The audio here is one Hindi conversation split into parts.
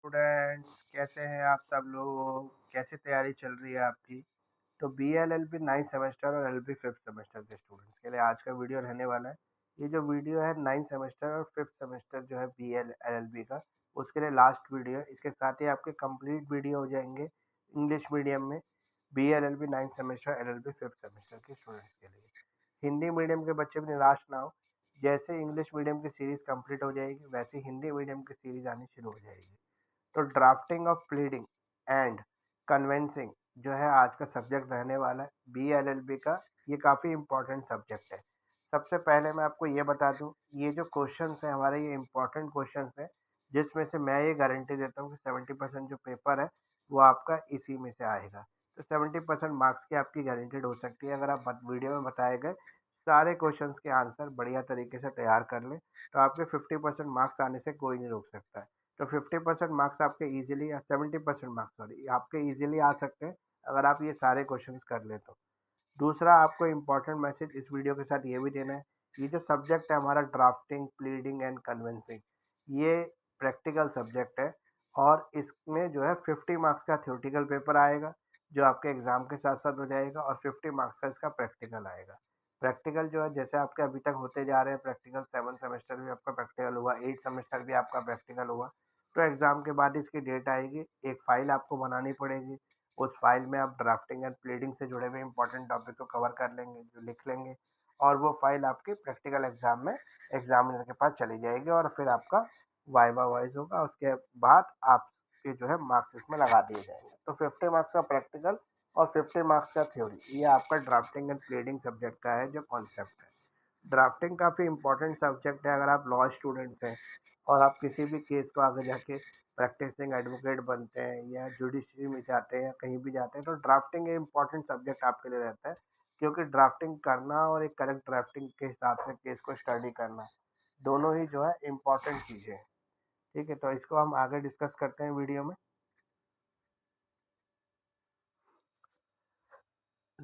स्टूडेंट्स कैसे हैं आप सब लोग? कैसे तैयारी चल रही है आपकी? तो B L L B 9th semester और एल बी 5th सेमेस्टर के स्टूडेंट्स के लिए आज का वीडियो रहने वाला है। ये जो वीडियो है 9th सेमेस्टर और 5th सेमेस्टर जो है बी एल एल बी का, उसके लिए लास्ट वीडियो है। इसके साथ ही आपके कंप्लीट वीडियो हो जाएंगे इंग्लिश मीडियम में B L L B 9th semester L L B 5th semester के स्टूडेंट्स के लिए। हिंदी मीडियम के बच्चे भी निराश ना हो। जैसे इंग्लिश मीडियम की सीरीज कंप्लीट हो जाएगी वैसे हिंदी मीडियम की सीरीज आनी शुरू हो जाएगी। तो drafting of pleading and convincing जो है आज का सब्जेक्ट रहने वाला है बी एल एल बी का। ये काफ़ी इंपॉर्टेंट सब्जेक्ट है। सबसे पहले मैं आपको ये बता दूं, ये जो क्वेश्चंस हैं हमारे ये इंपॉर्टेंट क्वेश्चंस हैं, जिसमें से मैं ये गारंटी देता हूँ कि 70% जो पेपर है वो आपका इसी में से आएगा। तो 70% मार्क्स की आपकी गारंटीड हो सकती है अगर आप वीडियो में बताए गए सारे क्वेश्चंस के आंसर बढ़िया तरीके से तैयार कर लें। तो आपके 50% मार्क्स आने से कोई नहीं रोक सकता है। तो 50% मार्क्स आपके इजीली या 70% मार्क्स सॉरी आपके इजीली आ सकते हैं अगर आप ये सारे क्वेश्चंस कर ले तो। दूसरा आपको इम्पोर्टेंट मैसेज इस वीडियो के साथ ये भी देना है, ये जो सब्जेक्ट है हमारा ड्राफ्टिंग प्लीडिंग एंड कन्विंसिंग, ये प्रैक्टिकल सब्जेक्ट है और इसमें जो है 50 मार्क्स का थ्योरेटिकल पेपर आएगा जो आपके एग्जाम के साथ साथ हो जाएगा और 50 मार्क्स का इसका प्रैक्टिकल आएगा। प्रैक्टिकल जो है जैसे आपके अभी तक होते जा रहे हैं प्रैक्टिकल, 7 सेमेस्टर भी आपका प्रैक्टिकल हुआ, 8 सेमेस्टर भी आपका प्रैक्टिकल हुआ। तो एग्जाम के बाद इसकी डेट आएगी, एक फाइल आपको बनानी पड़ेगी। उस फाइल में आप ड्राफ्टिंग एंड प्लीडिंग से जुड़े हुए इंपॉर्टेंट टॉपिक को कवर कर लेंगे, जो लिख लेंगे, और वो फाइल आपके प्रैक्टिकल एग्जाम में एग्जामिनर के पास चली जाएगी और फिर आपका वाइवा वॉइस होगा। उसके बाद आपके जो है मार्क्स इसमें लगा दिए जाएंगे। तो 50 मार्क्स का प्रैक्टिकल और 50 मार्क्स का थ्योरी, ये आपका ड्राफ्टिंग एंड प्लीडिंग सब्जेक्ट का है जो कॉन्सेप्ट है। ड्राफ्टिंग काफ़ी इंपॉर्टेंट सब्जेक्ट है अगर आप लॉ स्टूडेंट्स हैं और आप किसी भी केस को आगे जाके प्रैक्टिसिंग एडवोकेट बनते हैं या जुडिशरी में जाते हैं या कहीं भी जाते हैं, तो ड्राफ्टिंग एक इंपॉर्टेंट सब्जेक्ट आपके लिए रहता है, क्योंकि ड्राफ्टिंग करना और एक करेक्ट ड्राफ्टिंग के हिसाब से केस को स्टडी करना दोनों ही जो है इम्पॉर्टेंट चीज़ें हैं। ठीक है, तो इसको हम आगे डिस्कस करते हैं वीडियो में।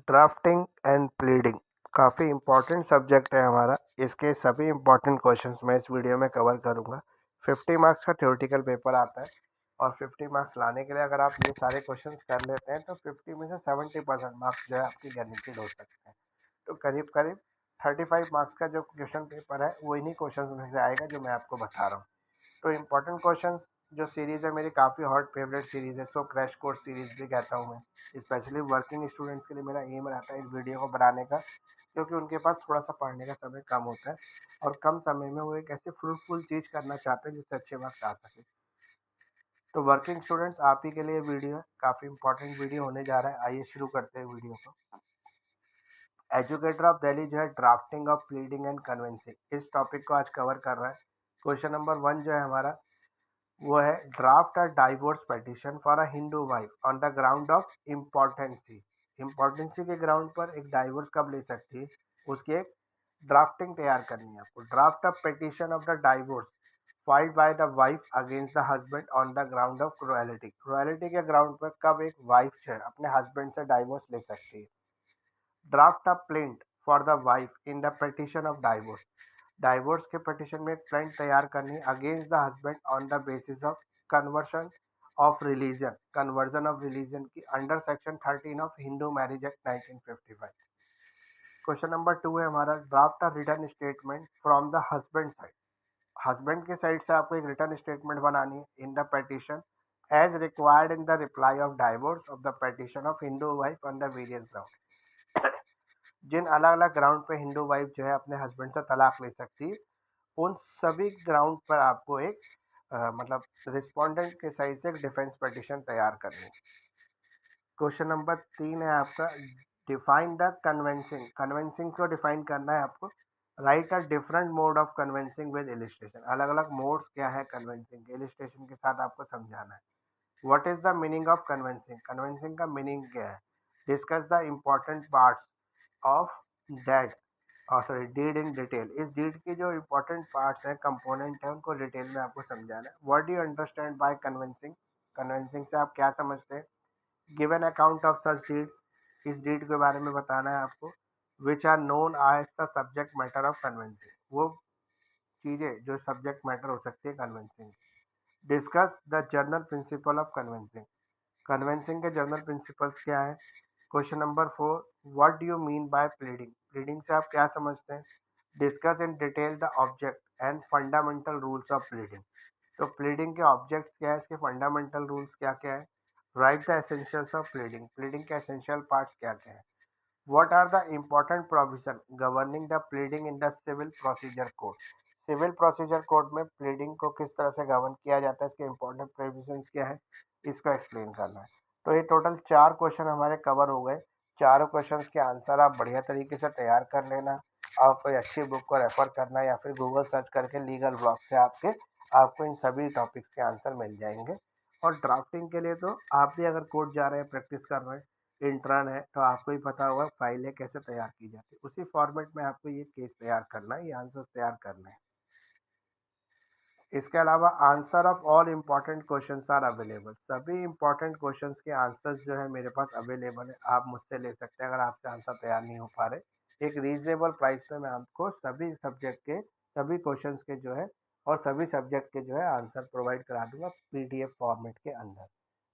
ड्राफ्टिंग एंड प्लीडिंग काफ़ी इंपॉर्टेंट सब्जेक्ट है हमारा। इसके सभी इंपॉर्टेंट क्वेश्चंस मैं इस वीडियो में कवर करूंगा। 50 मार्क्स का थ्योरेटिकल पेपर आता है और 50 मार्क्स लाने के लिए अगर आप ये सारे क्वेश्चंस कर लेते हैं तो 50 में से 70% मार्क्स जो है आपकी गारंटीड हो सकते हैं। तो करीब करीब 35 मार्क्स का जो क्वेश्चन पेपर है वो इन्हीं क्वेश्चन में से आएगा जो मैं आपको बता रहा हूँ। तो इम्पोर्टेंट क्वेश्चन जो सीरीज है मेरी काफ़ी हॉट फेवरेट सीरीज है, इसको क्रैश कोर्स सीरीज भी कहता हूँ मैं। स्पेशली वर्किंग स्टूडेंट्स के लिए मेरा एम रहता है इस वीडियो को बनाने का, क्योंकि उनके पास थोड़ा सा पढ़ने का समय कम होता है और कम समय में वो एक ऐसी फ्रूटफुल चीज़ करना चाहते हैं जिससे अच्छे मार्क्स आ सके। तो वर्किंग स्टूडेंट्स आप ही के लिए वीडियो है, काफ़ी इंपॉर्टेंट वीडियो होने जा रहा है। आइए शुरू करते हैं वीडियो को। एजुकेटर ऑफ दिल्ली जो है drafting of pleading and convincing इस टॉपिक को आज कवर कर रहा है। क्वेश्चन नंबर 1 जो है हमारा वो है draft a divorce petition for a Hindu wife on the ground of impotency. Impotency के ग्राउंड पर एक डाइवोर्स कब ले सकती है, उसकी एक ड्राफ्टिंग तैयार करनी है आपको। Draft a petition of the divorce filed by the wife against the husband on the ground of cruelty. Cruelty के ग्राउंड पर कब एक वाइफ जो है अपने हस्बैंड से डाइवोर्स ले सकती है। Draft a plaint for the wife in the petition of divorce. Divorce के पिटीशन में एक प्लेंट तैयार करनी against the husband on the basis of conversion of religion, conversion of religion की under section 13 of Hindu marriage act 1955। Question number 2 है हमारा draft a return statement from the husband side. Husband के साइड से आपको एक रिटर्न स्टेटमेंट बनानी है in the petition as required in the reply of divorce of the petition of Hindu wife on the various ground. जिन अलग अलग ग्राउंड पे हिंदू वाइफ जो है अपने हस्बैंड से तलाक ले सकती है, उन सभी ग्राउंड पर आपको एक मतलब रिस्पोंडेंट के साइड से एक डिफेंस पिटीशन तैयार करनी है। क्वेश्चन नंबर 3 है आपका डिफाइन द कन्वेंसिंग। कन्वेंसिंग को डिफाइन करना है आपको। Right a different mode of convincing with illustration. अलग अलग मोड्स क्या है कन्वेंसिंग के, इलिस्ट्रेशन के साथ आपको समझाना है। What is the meaning of conveyancing, convincing का मीनिंग क्या है। Discuss the important parts of that और सॉरी डीड इन डिटेल। इस डीड के जो इम्पोर्टेंट पार्ट्स हैं, कंपोनेंट हैं, उनको डिटेल में आपको समझाना है। What do you understand by conveyancing, conveyancing से आप क्या समझते हैं। Give an account of such deed, इस डीड के बारे में बताना है आपको। Which are known as the subject matter of conveyancing, वो चीज़ें जो सब्जेक्ट मैटर हो सकती है conveyancing. Discuss the general principle of conveyancing. Conveyancing के जनरल प्रिंसिपल्स क्या है। Question number 4, what do you mean by pleading. Pleading से आप क्या समझते हैं। Discuss in detail the object and fundamental rules of pleading. तो प्लीडिंग के ऑब्जेक्ट क्या है, इसके फंडामेंटल रूल्स क्या क्या है। Right the essentials of pleading. Pleading के एसेंशियल पार्ट्स क्या क्या है। What are the important provisions governing the pleading in the civil procedure code? Civil procedure code में प्लीडिंग को किस तरह से गवर्न किया जाता है, इसके इंपॉर्टेंट प्रोविजंस क्या है, इसको एक्सप्लेन करना है। तो ये टोटल 4 क्वेश्चन हमारे कवर हो गए। चारों क्वेश्चंस के आंसर आप बढ़िया तरीके से तैयार कर लेना और कोई अच्छी बुक को रेफर करना या फिर गूगल सर्च करके लीगल ब्लॉग से आपको इन सभी टॉपिक्स के आंसर मिल जाएंगे। और ड्राफ्टिंग के लिए तो आप भी अगर कोर्ट जा रहे हैं, प्रैक्टिस कर रहे हैं, इंटर्न है, तो आपको ही पता होगा फाइलें कैसे तैयार की जाती है। उसी फॉर्मेट में आपको ये केस तैयार करना है, ये आंसर तैयार करना है। इसके अलावा answer of all important questions are available. सभी इम्पोर्टेंट क्वेश्चंस के आंसर्स जो है मेरे पास अवेलेबल है, आप मुझसे ले सकते हैं अगर आपसे आंसर तैयार नहीं हो पा रहे। एक रीजनेबल प्राइस पे मैं आपको सभी सब्जेक्ट के सभी क्वेश्चंस के जो है और सभी सब्जेक्ट के जो है आंसर प्रोवाइड करा दूंगा पीडीएफ फॉर्मेट के अंदर।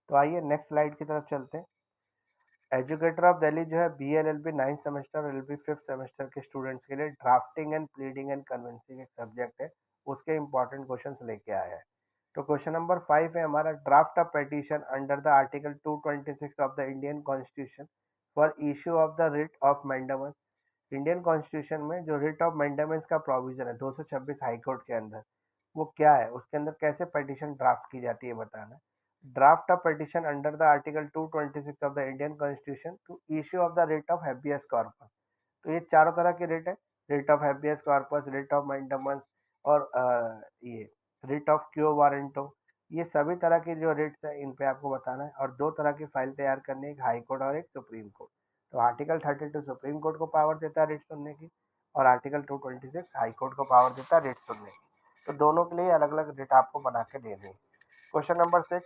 तो आइए नेक्स्ट स्लाइड की तरफ चलते हैं। एजुकेटर ऑफ दिल्ली जो है BLLB 9th सेमेस्टर और LLB 5th सेमेस्टर के स्टूडेंट्स के लिए drafting and pleading and convincing एक सब्जेक्ट है, उसके इंपॉर्टेंट क्वेश्चंस लेके आया है। तो क्वेश्चन नंबर 5 है हमारा, draft a petition under the article 226 of the Indian constitution for issue of the writ of mandamus. Indian constitution में जो रिट ऑफ मैंडेमेंस का प्रोविजन है 226 हाईकोर्ट के अंदर, वो क्या है, उसके अंदर कैसे पिटीशन ड्राफ्ट की जाती है बताना है। Draft of petition under the article 226 of the Indian constitution to issue of the writ of habeas corpus. तो ये चारों तरह के रिट है, writ of habeas corpus, writ of mandamus और ये रिट ऑफ क्यो वारंटो। ये सभी तरह की जो रिट्स है इन पे आपको बताना है और दो तरह की फाइल तैयार करनी है, एक हाई कोर्ट और एक सुप्रीम कोर्ट। तो आर्टिकल 32 सुप्रीम कोर्ट को पावर देता है रिट सुनने की और आर्टिकल 226 हाई कोर्ट को पावर देता है रिट सुनने की। तो दोनों के लिए अलग अलग रिट आपको बना के देनी है। Question number 6,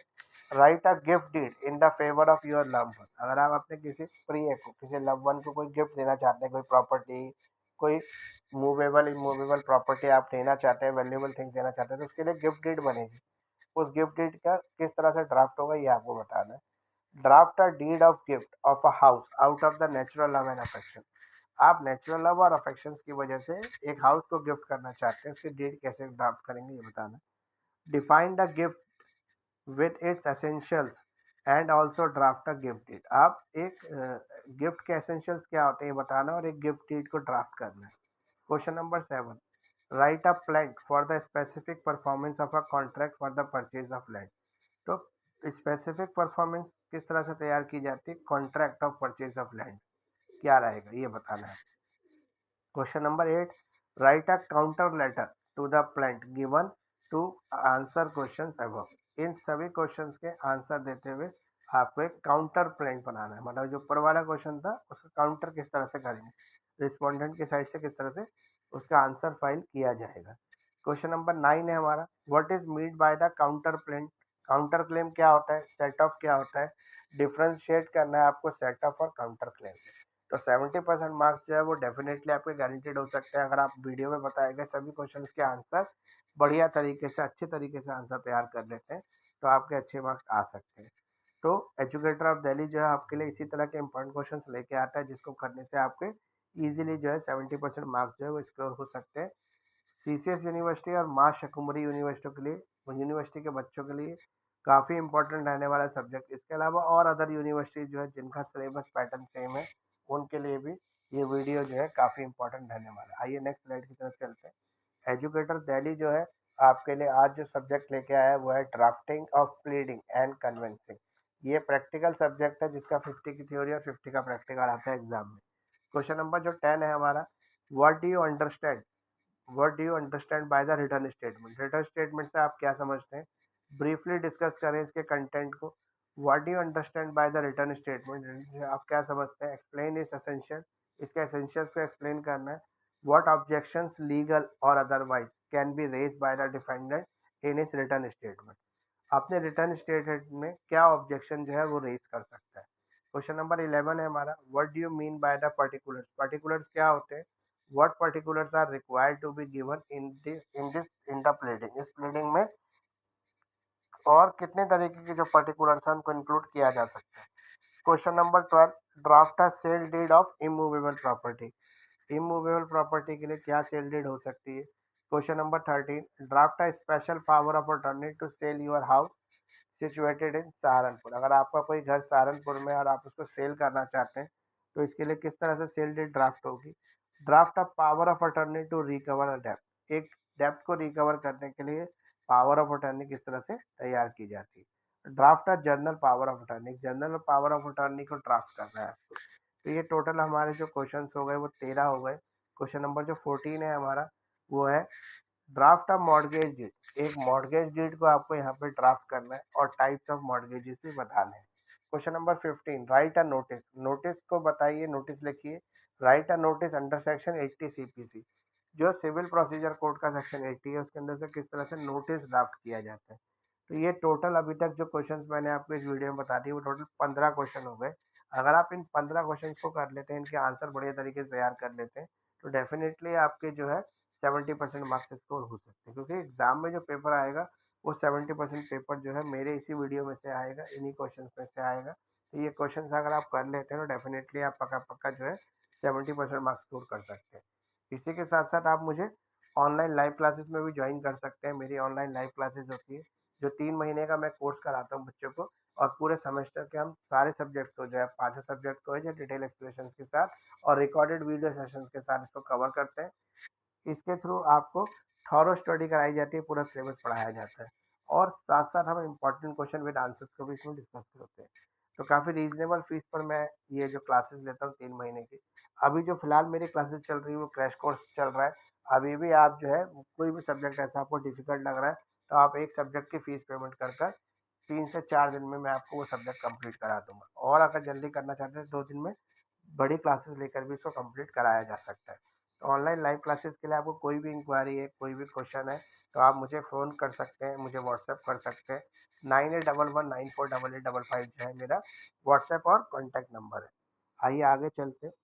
write a gift deed in the favour of your loved one. अगर आप अपने किसी प्रिय को, किसी लव वन को कोई गिफ्ट देना चाहते हैं, कोई प्रॉपर्टी, कोई मूवेबल इमूवेबल प्रॉपर्टी आप देना चाहते हैं, वैल्यूएबल थिंग्स देना चाहते हैं, तो उसके लिए गिफ्ट डीड बनेगी। उस गिफ्ट डीड का किस तरह से ड्राफ्ट होगा ये आपको बताना है। Draft a deed of gift of a house out of the natural love and affection. आप नेचुरल लव और अफेक्शन की वजह से एक हाउस को गिफ्ट करना चाहते हैं, उसकी डीड कैसे ड्राफ्ट करेंगे ये बताना है। Define the gift with its essentials and also draft a gift deed. आप एक गिफ्ट के एसेंशियल्स क्या होते हैं ये बताना और एक गिफ्ट डीड को ड्राफ्ट करना है। Question number 7, write a plan for the specific performance of a contract for the purchase of land. तो स्पेसिफिक परफॉर्मेंस किस तरह से तैयार की जाती है, contract of purchase of land क्या रहेगा ये बताना है। Question number 8, write a counter letter to the plaint given to answer question above. इन सभी क्वेश्चंस के आंसर देते हुए आपको एक काउंटर प्लांट बनाना है, मतलब जो ऊपर वाला क्वेश्चन था उसका काउंटर किस तरह से करेंगे, रिस्पोंडेंट की साइड से किस तरह से उसका आंसर फाइल किया जाएगा। क्वेश्चन नंबर 9 है हमारा, what is mean by the counter plant. Counter claim क्या होता है, सेट ऑफ क्या होता है, डिफ्रेंशिएट करना है आपको सेट ऑफ और काउंटर क्लेम। तो 70% मार्क्स जो है वो डेफिनेटली आपके गारंटेड हो सकते हैं अगर आप वीडियो में बताए गए सभी क्वेश्चन के आंसर बढ़िया तरीके से, अच्छे तरीके से आंसर तैयार कर लेते हैं तो आपके अच्छे मार्क्स आ सकते हैं। तो एजुकेटर ऑफ दिल्ली जो है आपके लिए इसी तरह के इंपॉर्टेंट क्वेश्चन लेके आता है जिसको करने से आपके इजीली जो है 70% मार्क्स जो है वो स्कोर हो सकते हैं। CCS यूनिवर्सिटी और माँ शकुमरी यूनिवर्सिटी के लिए, यूनिवर्सिटी के बच्चों के लिए काफ़ी इंपॉर्टेंट रहने वाला सब्जेक्ट। इसके अलावा और अदर यूनिवर्सिटी जो है जिनका सिलेबस पैटर्न सेम है उनके लिए भी ये वीडियो जो है काफ़ी इंपॉर्टेंट रहने वाला है। आइए नेक्स्ट स्लाइड की तरफ चलते हैं। एजुकेटर दिल्ली जो है आपके लिए आज जो सब्जेक्ट लेके आया है वो है drafting of pleading and convincing. ये प्रैक्टिकल सब्जेक्ट है जिसका 50 की थ्योरी और 50 का प्रैक्टिकल आता है एग्जाम में। क्वेश्चन नंबर जो 10 है हमारा, what do you understand, what do you understand by the return statement. Return statement से आप क्या समझते हैं, ब्रीफली डिस्कस करें इसके कंटेंट को। What do you understand by the return statement, आप क्या समझते हैं, एक्सप्लेन इस एसेंशियल, इसके एसेंशियल्स को एक्सप्लेन करना है। व्हाट ऑब्जेक्शंस लीगल और otherwise can be raised by the defendant in this return statement. अपने रिटर्न स्टेटमेंट में क्या ऑब्जेक्शन जो है वो रेज कर सकता है। क्वेश्चन नंबर 11 है हमारा, what do you mean by the particulars. Particulars क्या होते हैं, what particulars are required to be given in this in the pleading। इस pleading में और कितने तरीके के जो पर्टिकुलर्स हैं उनको इंक्लूड किया जा सकता है। Question number 12, draft a sale deed of immovable property. Immovable property के लिए क्या सेल डीड हो सकती है। Question number 13, draft a special power of attorney to sell your house situated in Saharanpur. अगर आपका कोई घर सहारनपुर में और आप उसको सेल करना चाहते हैं तो इसके लिए किस तरह से सेल डीड ड्राफ्ट होगी। Draft of power of attorney to recover a डेप्ट। एक डेप्ट को रिकवर करने के लिए पावर ऑफ अटॉर्नी किस तरह से तैयार की जाती है। Draft of journal power of attorney. Journal power of attorney को ड्राफ्ट करना है आपको। तो ये टोटल हमारे जो क्वेश्चन हो गए वो 13 हो गए। क्वेश्चन नंबर जो 14 है हमारा वो है ड्राफ्ट ऑफ मॉर्गेज डीड। एक मॉर्गेज डीड को आपको यहाँ पे ड्राफ्ट करना है और टाइप्स ऑफ मॉर्गेजेस भी बताने हैं। Question number 15, right a notice. Notice को बताइए, नोटिस लिखिए। Right a notice under section 80 CPC. जो सिविल प्रोसीजर कोड का सेक्शन 80 है उसके अंदर से किस तरह से नोटिस ड्राफ्ट किया जाता है। तो ये टोटल अभी तक जो क्वेश्चंस मैंने आपको इस वीडियो में बता दिए वो टोटल 15 क्वेश्चन हो गए। अगर आप इन 15 क्वेश्चंस को कर लेते हैं, इनके आंसर बढ़िया तरीके से तैयार कर लेते हैं तो डेफिनेटली आपके जो है 70% मार्क्स स्कोर हो सकते हैं, क्योंकि एग्जाम में जो पेपर आएगा वो 70% पेपर जो है मेरे इसी वीडियो में से आएगा, इन्हीं क्वेश्चन में से आएगा। तो ये क्वेश्चन अगर आप कर लेते हैं तो डेफिनेटली आप पक्का पक्का जो है 70% मार्क्स स्कोर कर सकते हैं। इसी के साथ साथ आप मुझे ऑनलाइन लाइव क्लासेस में भी ज्वाइन कर सकते हैं। मेरी ऑनलाइन लाइव क्लासेस होती है जो 3 महीने का मैं कोर्स कराता हूँ बच्चों को, और पूरे सेमेस्टर के हम सारे सब्जेक्ट को जो है 5 सब्जेक्ट को है जो डिटेल एक्सप्लेनेशन के साथ और रिकॉर्डेड वीडियो सेशन के साथ इसको कवर करते हैं। इसके थ्रू आपको थॉरो स्टडी कराई जाती है, पूरा सिलेबस पढ़ाया जाता है और साथ साथ हम इम्पोर्टेंट क्वेश्चन विद आंसर्स को भी इसमें डिस्कस करते हैं। तो काफ़ी रीजनेबल फीस पर मैं ये जो क्लासेस लेता हूँ 3 महीने की। अभी जो फिलहाल मेरी क्लासेस चल रही है वो क्रैश कोर्स चल रहा है। अभी भी आप जो है कोई भी सब्जेक्ट ऐसा आपको डिफिकल्ट लग रहा है तो आप एक सब्जेक्ट की फीस पेमेंट कर कर 3 से 4 दिन में मैं आपको वो सब्जेक्ट कंप्लीट करा दूंगा, और अगर जल्दी करना चाहते हैं 2 दिन में बड़ी क्लासेस लेकर भी इसको कंप्लीट कराया जा सकता है। तो ऑनलाइन लाइव क्लासेस के लिए आपको कोई भी इंक्वायरी है, कोई भी क्वेश्चन है तो आप मुझे फ़ोन कर सकते हैं, मुझे व्हाट्सएप कर सकते हैं। 9811948855 जो है मेरा व्हाट्सएप और कॉन्टैक्ट नंबर है। आइए आगे चलते हैं।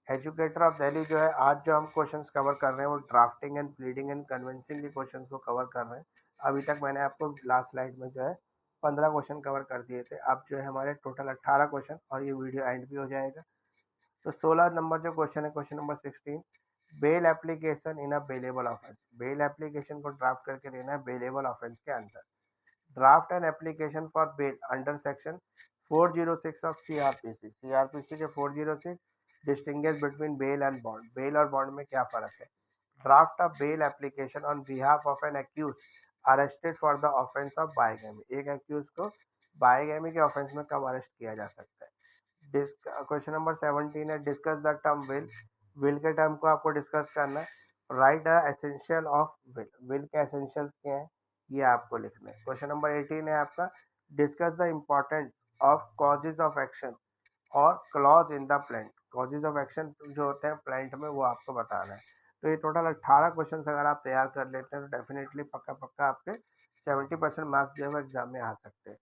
एजुकेटर ऑफ दिल्ली जो है आज जो हम क्वेश्चंस कवर कर रहे हैं वो drafting and pleading and convincing के क्वेश्चंस को कवर कर रहे हैं। अभी तक मैंने आपको लास्ट स्लाइड में जो है 15 क्वेश्चन कवर कर दिए थे। अब जो है हमारे टोटल 18 क्वेश्चन और ये वीडियो एंड भी हो जाएगा। तो 16 नंबर जो क्वेश्चन है, question number 16, bail application in a bailable offence. Bail application को ड्राफ्ट करके देना है बेलेबल ऑफेंस के अंदर। Draft an application for bail under section 406 of CrPC. CrPC के 406 distinguish between bail and bond. Bail और बॉन्ड में क्या फर्क है। Draft a bail application on behalf of an accused arrested for the offence of bigamy. एक एक्यूज को बायगैमी के ऑफेंस में कब अरेस्ट किया जा सकता है। क्वेश्चन नंबर 17 है discuss the term will. Will के टर्म को आपको डिस्कस करना है। Right the essential of will. Will के एसेंशियल्स क्या है ये आपको लिखना है। क्वेश्चन नंबर 18 है आपका discuss the importance of causes of action और clause in the plaint. Causes of action जो होते हैं प्लांट में वो आपको बताना है। तो ये टोटल 18 क्वेश्चन अगर आप तैयार कर लेते हैं तो डेफिनेटली पक्का पक्का आपके 70% मार्क्स जो है एग्जाम में आ सकते हैं।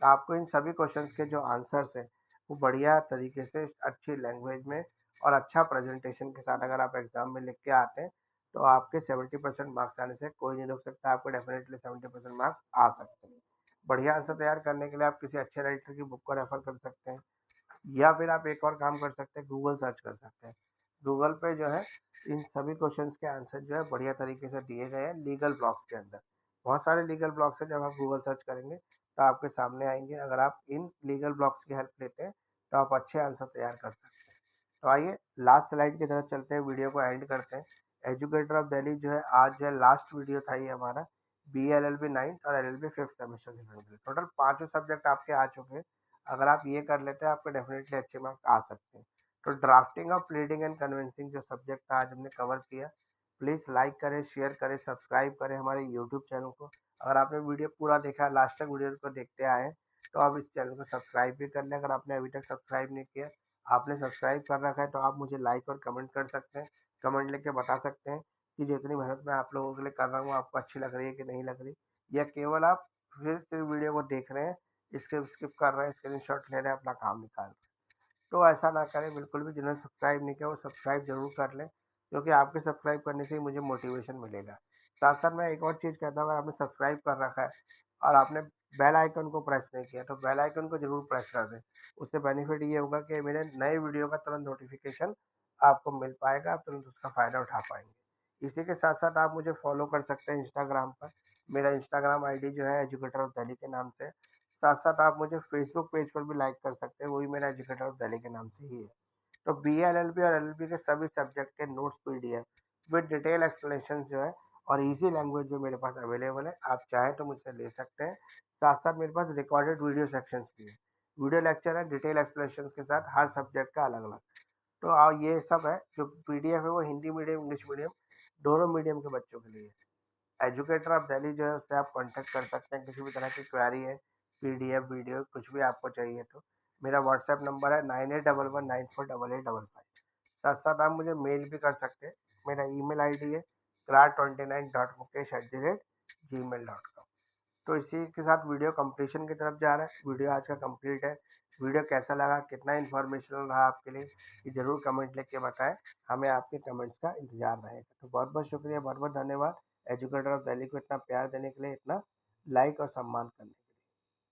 तो आपको इन सभी क्वेश्चंस के जो आंसर्स हैं वो बढ़िया तरीके से अच्छी लैंग्वेज में और अच्छा प्रेजेंटेशन के साथ अगर आप एग्जाम में लिख के आते हैं तो आपके 70% मार्क्स आने से कोई नहीं रोक सकता। आपको डेफिनेटली 70% मार्क्स आ सकते हैं। बढ़िया आंसर तैयार करने के लिए आप किसी अच्छे राइटर की बुक को रेफर कर सकते हैं, या फिर आप एक और काम कर सकते हैं, गूगल सर्च कर सकते हैं। गूगल पे जो है इन सभी क्वेश्चंस के आंसर जो है बढ़िया तरीके से दिए गए हैं लीगल ब्लॉक्स के अंदर। बहुत सारे लीगल ब्लॉक्स हैं, जब आप गूगल सर्च करेंगे तो आपके सामने आएंगे। अगर आप इन लीगल ब्लॉक्स की हेल्प लेते हैं तो आप अच्छे आंसर तैयार कर सकते हैं। तो आइए लास्ट स्लाइड की तरफ चलते हैं, वीडियो को एंड करते हैं। एजुकेटर ऑफ दिल्ली जो है आज जो है लास्ट वीडियो था ये हमारा BLLB 9th और LLB 5th सेमेस्टर के टोटल 5 सब्जेक्ट आपके आ चुके हैं। अगर आप ये कर लेते हैं आपको डेफिनेटली अच्छे मार्क्स आ सकते हैं। तो ड्राफ्टिंग और प्लीडिंग एंड कन्विंसिंग जो सब्जेक्ट था आज हमने कवर किया। प्लीज़ लाइक करें, शेयर करें, सब्सक्राइब करें हमारे यूट्यूब चैनल को। अगर आपने वीडियो पूरा देखा, लास्ट तक वीडियो को देखते आए हैं तो आप इस चैनल को सब्सक्राइब भी कर लें। अगर आपने अभी तक सब्सक्राइब नहीं किया, आपने सब्सक्राइब कर रखा है तो आप मुझे लाइक और कमेंट कर सकते हैं। कमेंट लेके बता सकते हैं कि जितनी मेहनत मैं आप लोगों के लिए कर रहा हूँ आपको अच्छी लग रही है कि नहीं लग रही, या केवल आप फिर से वीडियो को देख रहे हैं, स्किप कर रहे हैं, स्क्रीनशॉट ले रहे हैं, अपना काम निकाल रहे हैं। तो ऐसा ना करें बिल्कुल भी। जिन्होंने सब्सक्राइब नहीं किया वो सब्सक्राइब जरूर कर लें, क्योंकि आपके सब्सक्राइब करने से ही मुझे मोटिवेशन मिलेगा। साथ साथ मैं एक और चीज़ कहता हूँ, अगर आपने सब्सक्राइब कर रखा है और आपने बेल आइकन को प्रेस नहीं किया तो बेल आइकन को जरूर प्रेस कर दें। उससे बेनिफिट ये होगा कि मेरे नए वीडियो का तुरंत नोटिफिकेशन आपको मिल पाएगा, आप तुरंत उसका फ़ायदा उठा पाएंगे। इसी के साथ साथ आप मुझे फॉलो कर सकते हैं इंस्टाग्राम पर। मेरा इंस्टाग्राम आईडी जो है एजुकेटर ऑफ दिल्ली के नाम से। साथ साथ आप मुझे फेसबुक पेज पर भी लाइक कर सकते हैं, वो भी मेरा एजुकेटर ऑफ दिल्ली के नाम से ही है। तो बीएलएलबी और एलएलबी के सभी सब्जेक्ट के notes PDF with detail explanation जो है और इजी लैंग्वेज जो मेरे पास अवेलेबल है, आप चाहें तो मुझसे ले सकते हैं। साथ साथ मेरे पास रिकॉर्डेड वीडियो सेक्शंस भी है, वीडियो लेक्चर है डिटेल एक्सप्लेनेशन के साथ, हर सब्जेक्ट का अलग अलग। तो ये सब है जो पीडीएफ है, वो हिंदी मीडियम इंग्लिश मीडियम दोनों मीडियम के बच्चों के लिए। एजुकेटर ऑफ दिल्ली जो है उससे आप कांटेक्ट कर सकते हैं, किसी भी तरह की क्वेरी है, पीडीएफ वीडियो कुछ भी आपको चाहिए तो। मेरा व्हाट्सएप नंबर है 9811948855। साथ साथ आप मुझे मेल भी कर सकते हैं। मेरा ईमेल आईडी है krar29.mukesh@gmail.com। तो इसी के साथ वीडियो कंप्लीशन की तरफ जा रहा है। वीडियो आज का कंप्लीट है। वीडियो कैसा लगा, कितना इन्फॉर्मेशनल रहा आपके लिए, ये ज़रूर कमेंट लिख के बताएं। हमें आपके कमेंट्स का इंतजार रहेगा। तो बहुत बहुत शुक्रिया, बहुत बहुत धन्यवाद एजुकेटर ऑफ दिल्ली को इतना प्यार देने के लिए, इतना लाइक और सम्मान करने के लिए।